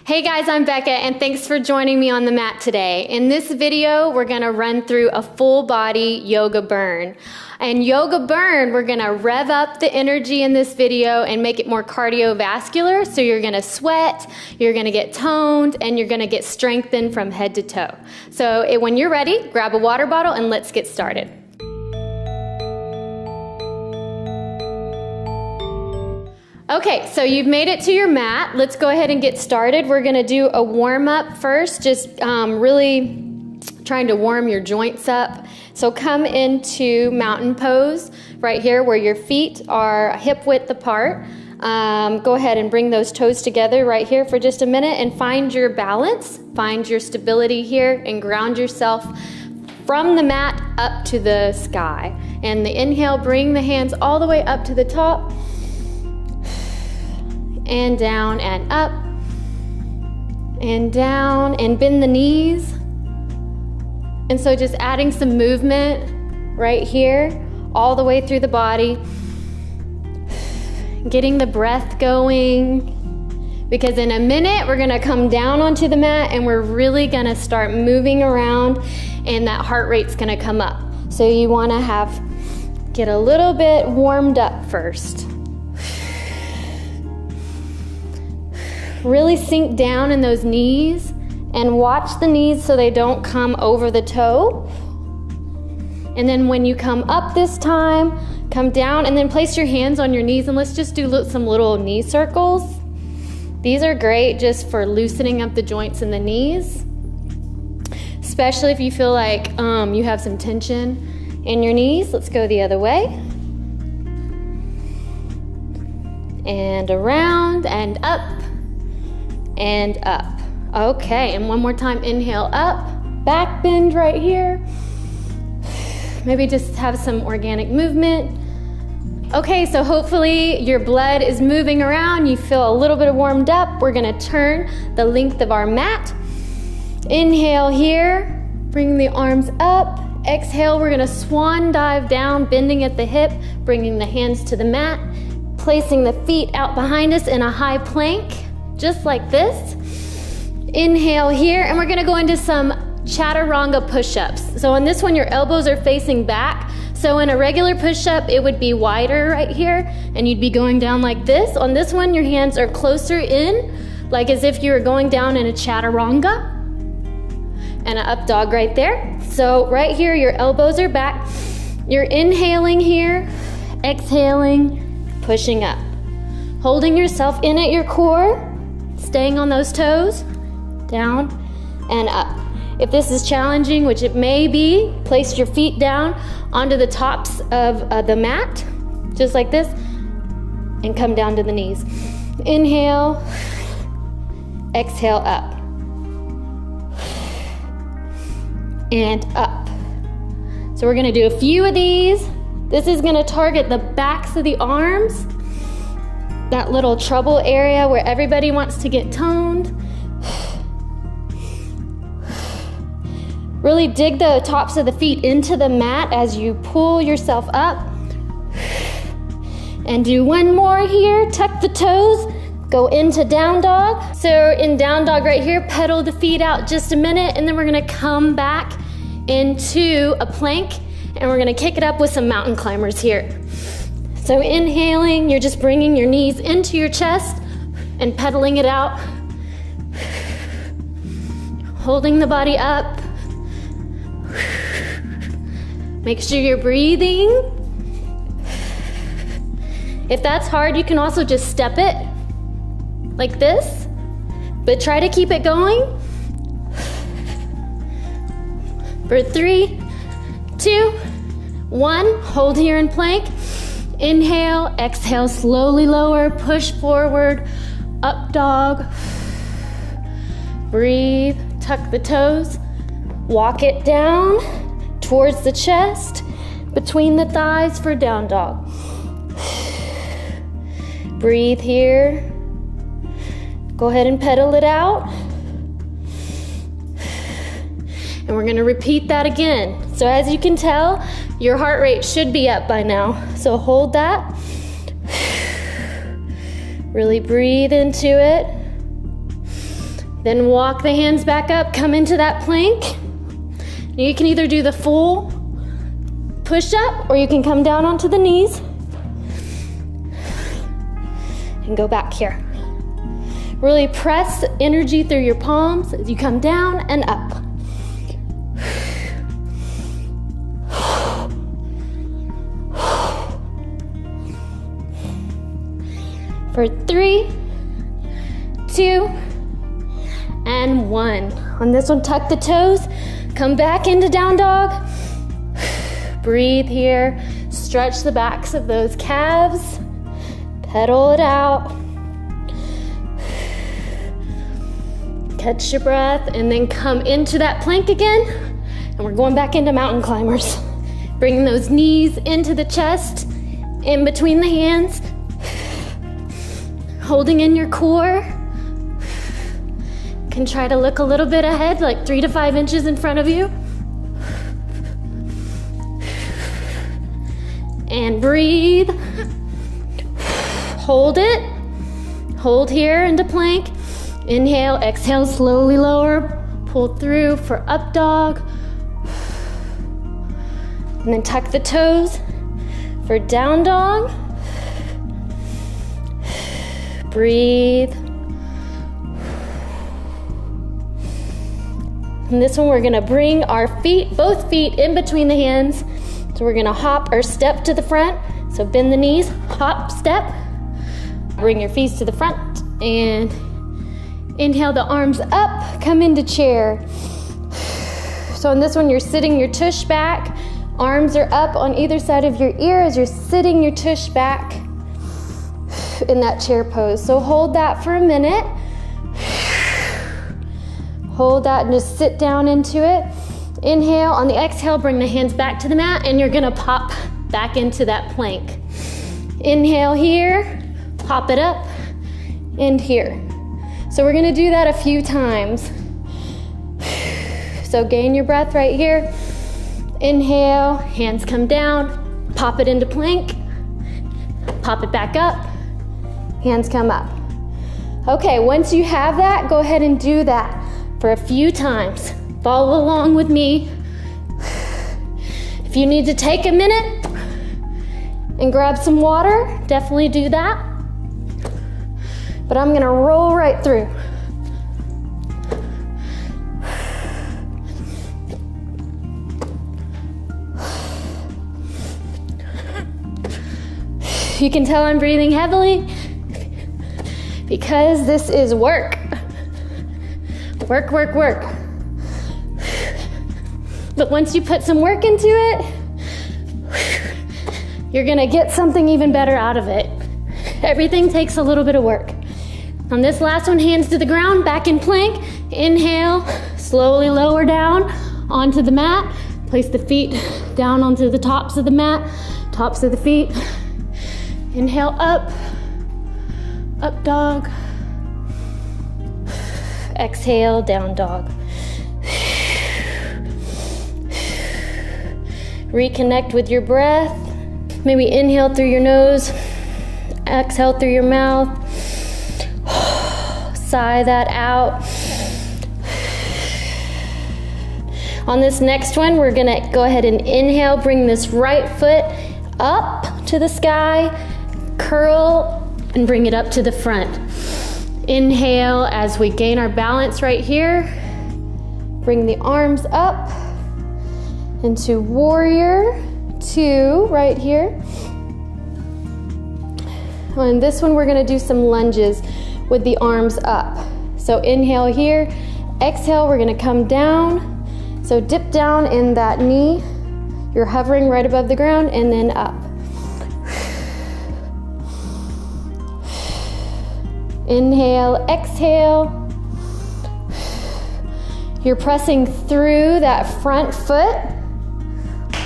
Hey guys, I'm Becca and thanks for joining me on the mat today. In this video, we're gonna run through a full body yoga burn. And yoga burn, we're gonna rev up the energy in this video and make it more cardiovascular. So you're gonna sweat, you're gonna get toned, and you're gonna get strengthened from head to toe. So when you're ready, grab a water bottle and let's get started. Okay, so you've made it to your mat. Let's go ahead and get started. We're gonna do a warm up first, just really trying to warm your joints up. So come into mountain pose right here where your feet are hip width apart. Go ahead and bring those toes together right here for just a minute and find your balance, find your stability here and ground yourself from the mat up to the sky. And the inhale, bring the hands all the way up to the top. And down and up and down and bend the knees. And so just adding some movement right here all the way through the body, getting the breath going, because in a minute we're gonna come down onto the mat and we're really gonna start moving around and that heart rate's gonna come up. So you wanna get a little bit warmed up first. Really sink down in those knees and watch the knees so they don't come over the toe. And then when you come up this time, come down and then place your hands on your knees and let's just do some little knee circles. These are great just for loosening up the joints in the knees, especially if you feel like you have some tension in your knees. Let's go the other way. And around and up. And up. Okay, and one more time, inhale up, back bend right here. Maybe just have some organic movement. Okay, so hopefully your blood is moving around, you feel a little bit warmed up. We're gonna turn the length of our mat. Inhale here, bring the arms up. Exhale, we're gonna swan dive down, bending at the hip, bringing the hands to the mat, placing the feet out behind us in a high plank. Just like this. Inhale here, and we're gonna go into some chaturanga push-ups. So on this one, your elbows are facing back. So in a regular push-up, it would be wider right here, and you'd be going down like this. On this one, your hands are closer in, like as if you were going down in a chaturanga. And an up dog right there. So right here, your elbows are back. You're inhaling here, exhaling, pushing up. Holding yourself in at your core. Staying on those toes, down and up. If this is challenging, which it may be, place your feet down onto the tops of the mat, just like this, and come down to the knees. Inhale, exhale up, and up. So we're gonna do a few of these. This is gonna target the backs of the arms, that little trouble area where everybody wants to get toned. Really dig the tops of the feet into the mat as you pull yourself up. And do one more here, tuck the toes, go into down dog. So in down dog right here, pedal the feet out just a minute and then we're gonna come back into a plank and we're gonna kick it up with some mountain climbers here. So inhaling, you're just bringing your knees into your chest and pedaling it out. Holding the body up. Make sure you're breathing. If that's hard, you can also just step it like this, but try to keep it going. For 3, 2, 1, hold here in plank. Inhale, exhale, slowly lower, push forward, up dog. Breathe, tuck the toes, walk it down towards the chest, between the thighs for down dog. Breathe here. Go ahead and pedal it out. And we're gonna repeat that again. So as you can tell, your heart rate should be up by now. So hold that. Really breathe into it. Then walk the hands back up, come into that plank. You can either do the full push-up or you can come down onto the knees and go back here. Really press energy through your palms as you come down and up. For 3, 2, and 1. On this one, tuck the toes, come back into down dog. Breathe here, stretch the backs of those calves, pedal it out. Catch your breath and then come into that plank again. And we're going back into mountain climbers. Bringing those knees into the chest, in between the hands. Holding in your core. You can try to look a little bit ahead, like 3 to 5 inches in front of you. And breathe. Hold it. Hold here into plank. Inhale, exhale, slowly lower. Pull through for up dog. And then tuck the toes for down dog. Breathe. And this one we're gonna bring our feet, both feet in between the hands. So we're gonna hop or step to the front. So bend the knees, hop, step. Bring your feet to the front and inhale the arms up, come into chair. So in this one you're sitting your tush back. Arms are up on either side of your ear as you're sitting your tush back in that chair pose. So hold that for a minute. Hold that and just sit down into it. Inhale, on the exhale, bring the hands back to the mat and you're gonna pop back into that plank. Inhale here, pop it up, and here. So we're gonna do that a few times. So gain your breath right here. Inhale, hands come down, pop it into plank, pop it back up, hands come up. Okay, once you have that, go ahead and do that for a few times. Follow along with me. If you need to take a minute and grab some water, definitely do that. But I'm gonna roll right through. You can tell I'm breathing heavily because this is work. Work, work, work. But once you put some work into it, you're gonna get something even better out of it. Everything takes a little bit of work. On this last one, hands to the ground, back in plank. Inhale, slowly lower down onto the mat. Place the feet down onto the tops of the mat, tops of the feet. Inhale up, up dog. Exhale, down dog. Reconnect with your breath. Maybe inhale through your nose, exhale through your mouth. Sigh that out. On this next one, we're gonna go ahead and inhale, bring this right foot up to the sky, curl, and bring it up to the front. Inhale as we gain our balance right here. Bring the arms up into warrior 2 right here. On this one, we're gonna do some lunges with the arms up. So inhale here, exhale, we're gonna come down. So dip down in that knee. You're hovering right above the ground and then up. Inhale, exhale. You're pressing through that front foot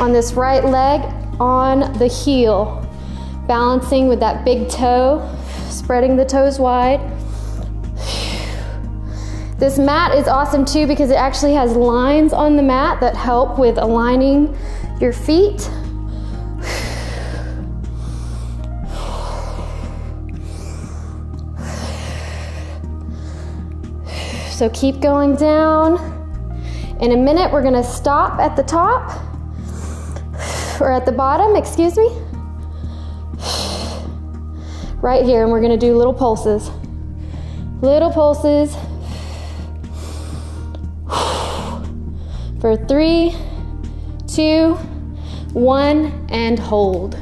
on this right leg on the heel. Balancing with that big toe, spreading the toes wide. This mat is awesome too because it actually has lines on the mat that help with aligning your feet. So keep going down. In a minute, we're gonna stop at the top, or at the bottom, excuse me. Right here, and we're gonna do little pulses. Little pulses. For 3, 2, 1, and hold.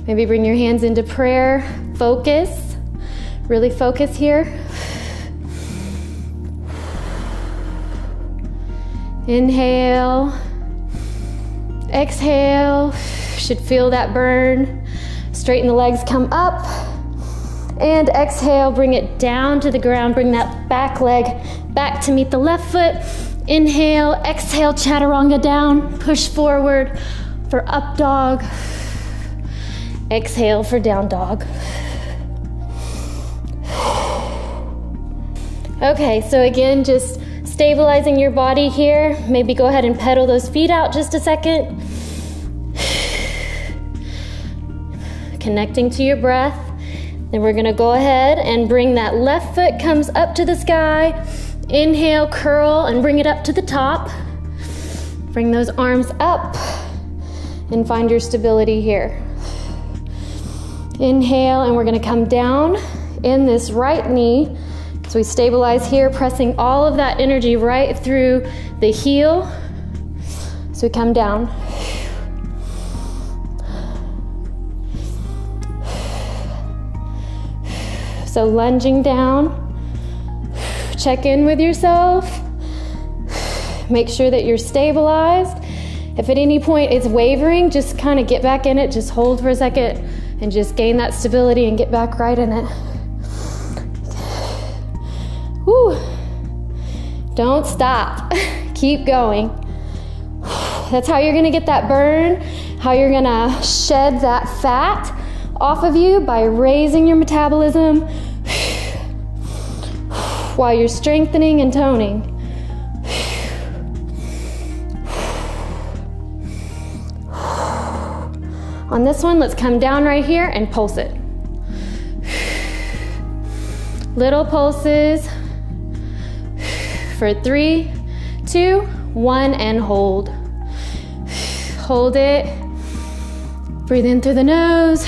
Maybe bring your hands into prayer. Focus. Really focus here. Inhale. Exhale. Should feel that burn. Straighten the legs, come up. And exhale, bring it down to the ground. Bring that back leg back to meet the left foot. Inhale, exhale, chaturanga down. Push forward for up dog. Exhale for down dog. Okay, so again, just stabilizing your body here. Maybe go ahead and pedal those feet out just a second. Connecting to your breath. Then we're gonna go ahead and bring that left foot comes up to the sky. Inhale, curl, and bring it up to the top. Bring those arms up and find your stability here. Inhale, and we're gonna come down in this right knee. So we stabilize here, pressing all of that energy right through the heel. So we come down. So lunging down, check in with yourself, make sure that you're stabilized. If at any point it's wavering, just kind of get back in it, just hold for a second and just gain that stability and get back right in it. Whew. Don't stop, keep going. That's how you're gonna get that burn, how you're gonna shed that fat off of you by raising your metabolism while you're strengthening and toning. On this one, let's come down right here and pulse it. Little pulses for 3, 2, 1, and hold. Hold it. Breathe in through the nose.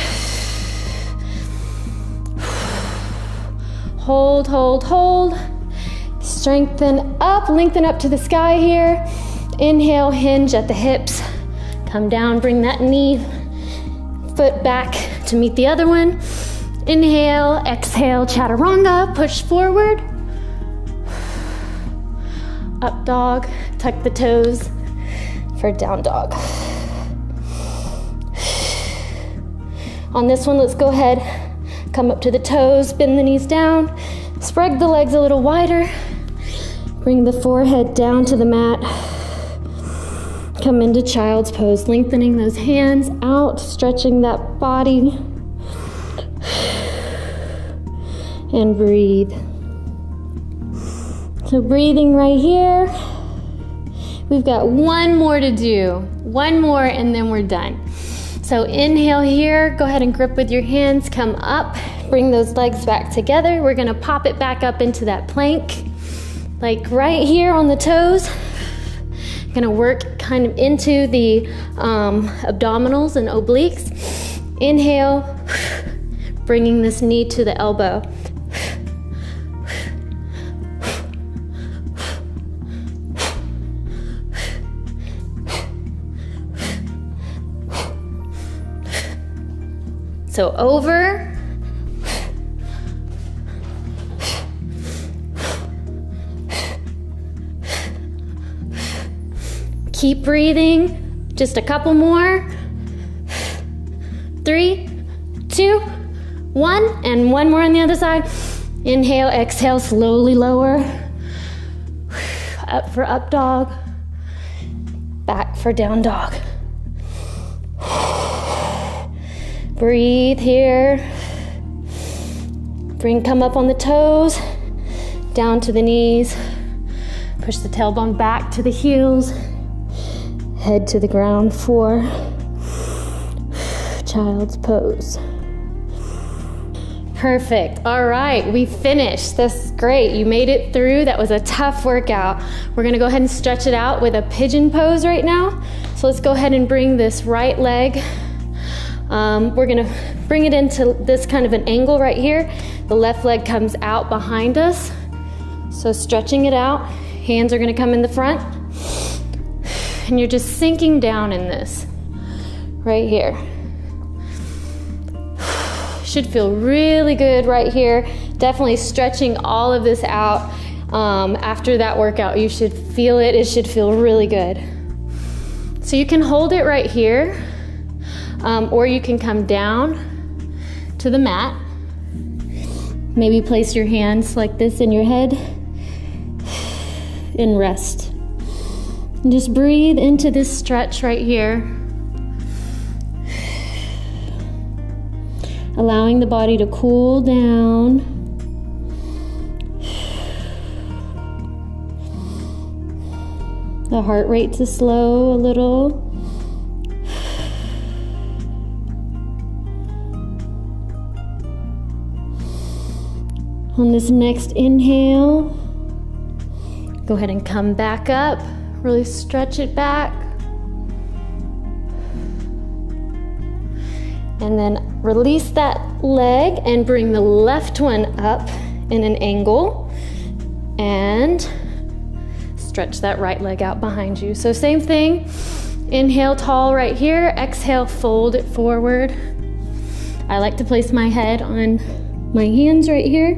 Hold, hold, hold. Strengthen up, lengthen up to the sky here. Inhale, hinge at the hips. Come down, bring that knee, foot back to meet the other one. Inhale, exhale, chaturanga, push forward. Up dog, tuck the toes for down dog. On this one, let's go ahead. Come up to the toes, bend the knees down, spread the legs a little wider, bring the forehead down to the mat, come into child's pose, lengthening those hands out, stretching that body, and breathe. So breathing right here. We've got one more to do, one more and then we're done. So inhale here, go ahead and grip with your hands, come up, bring those legs back together. We're gonna pop it back up into that plank, like right here on the toes. Gonna work kind of into the abdominals and obliques. Inhale, bringing this knee to the elbow. So over, keep breathing, just a couple more. 3, 2, 1, and one more on the other side. Inhale, exhale, slowly lower. Up for up dog, back for down dog. Breathe here. Come up on the toes, down to the knees. Push the tailbone back to the heels. Head to the ground for child's pose. Perfect. All right, we finished. That's great. You made it through. That was a tough workout. We're gonna go ahead and stretch it out with a pigeon pose right now. So let's go ahead and bring this right leg. We're gonna bring it into this kind of an angle right here. The left leg comes out behind us. So stretching it out. Hands are gonna come in the front. And you're just sinking down in this, right here. Should feel really good right here. Definitely stretching all of this out. After that workout, you should feel it. It should feel really good. So you can hold it right here, or you can come down to the mat. Maybe place your hands like this in your head and rest. And just breathe into this stretch right here. Allowing the body to cool down. The heart rate to slow a little. On this next inhale, go ahead and come back up. Really stretch it back. And then release that leg and bring the left one up in an angle. And stretch that right leg out behind you. So same thing. Inhale tall right here. Exhale, fold it forward. I like to place my head on my hands right here.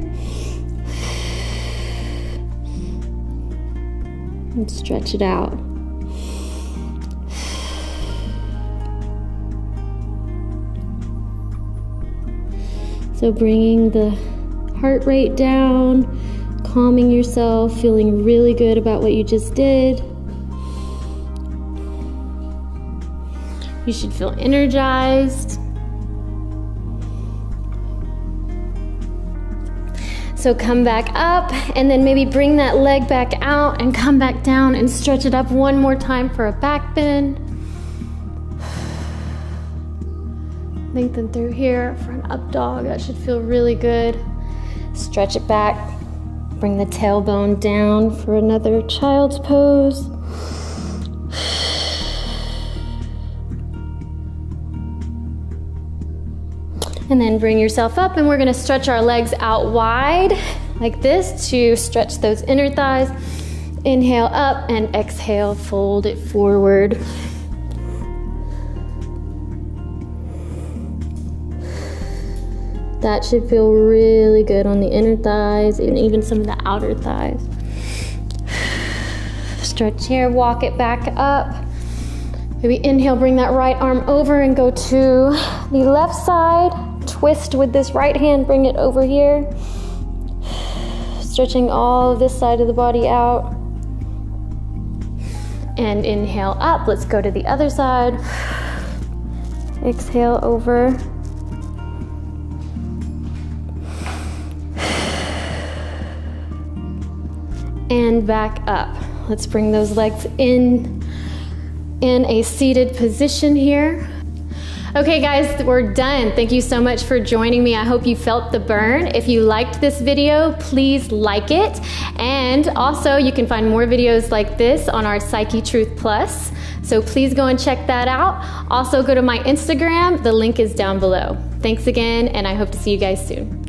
And stretch it out. So bringing the heart rate down, calming yourself, feeling really good about what you just did. You should feel energized. So come back up and then maybe bring that leg back out and come back down and stretch it up one more time for a back bend. Lengthen through here for an up dog. That should feel really good. Stretch it back. Bring the tailbone down for another child's pose. And then bring yourself up, and we're gonna stretch our legs out wide like this to stretch those inner thighs. Inhale up and exhale, fold it forward. That should feel really good on the inner thighs and even some of the outer thighs. Stretch here, walk it back up. Maybe inhale, bring that right arm over and go to the left side. Twist with this right hand, bring it over here. Stretching all of this side of the body out. And inhale up, let's go to the other side. Exhale over. And back up. Let's bring those legs in a seated position here. Okay guys, we're done. Thank you so much for joining me. I hope you felt the burn. If you liked this video, please like it. And also you can find more videos like this on our Psyche Truth Plus. So please go and check that out. Also go to my Instagram. The link is down below. Thanks again, and I hope to see you guys soon.